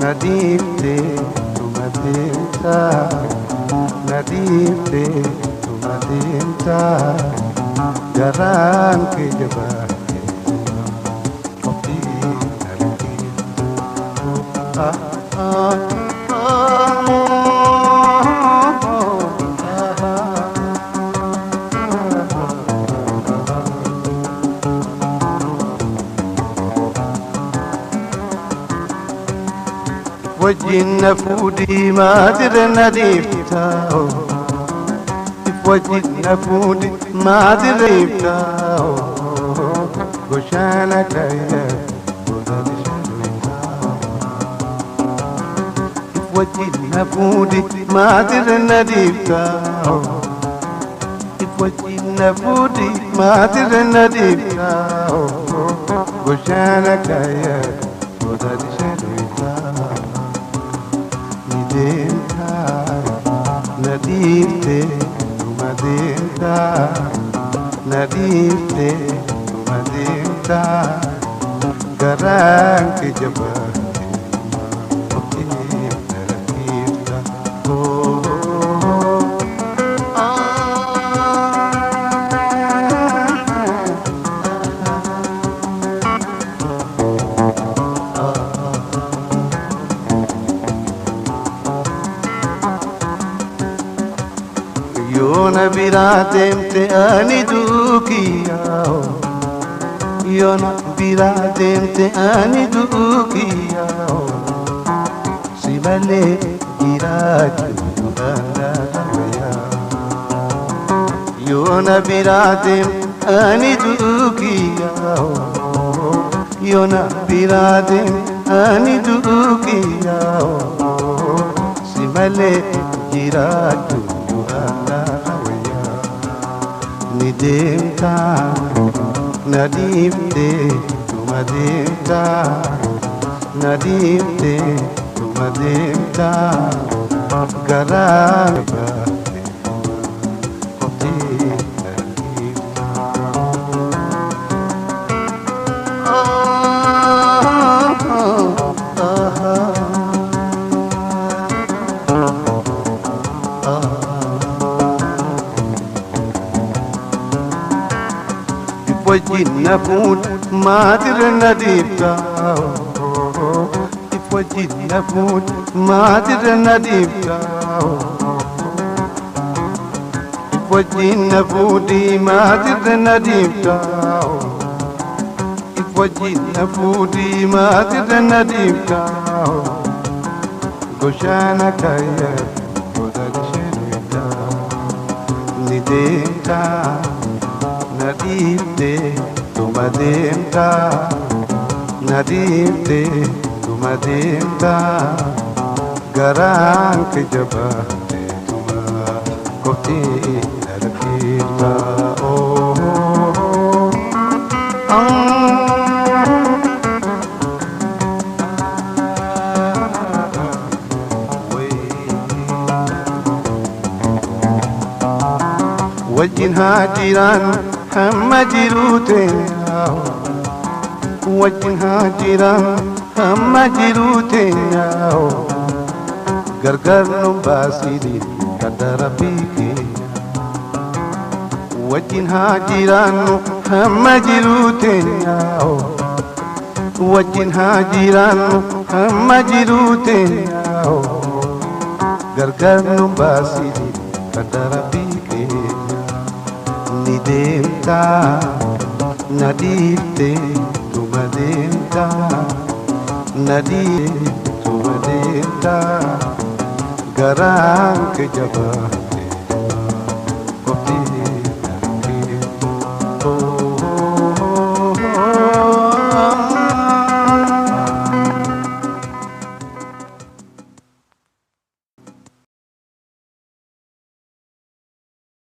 nadifte tumadinta nadifte tumadinta jaran ke jabate kopi nalki وجهنا فودي ما درنا ديفتاو وجهنا فودي ما دريفتاو وشانا كايا وجهنا فودي ما درنا ديفتاو وجهنا فودي ما درنا ديفتاو وشانا كايا nadifte tumadinta nadifte tumadinta garang ke jabate kopi nalkita Yona biratem te ani dukiao Yona biratem te ani dukiao Sibale iraju andaya Yona biratem ani dukiao Yona biratem ani dukiao Sibale iraju Nidemta nadifte tumademta nadifte tumademta garang bate kopi nalkita وجهنا فود ما درنا ديفتاو وجهنا فود ما درنا ديفتاو وجهنا فودي ما درنا ديفتاو وجهنا فودي ما درنا ديفتاو goshana kaya godalshita nidemta nadifte tumademta nadifte tumademta garang ke jabate tuma koti narkita وجهها جيران هم جيروتين وجهها جيران هم جيروتين غرغر نباسيدي قدر بيكي وجهها جيران هم جيروتين وجهها جيران هم جيروتين غرغر نباسيدي قدر بيكي Nidemta, nadifte, tumademta, nadifte, tumademta, garang ke jabate.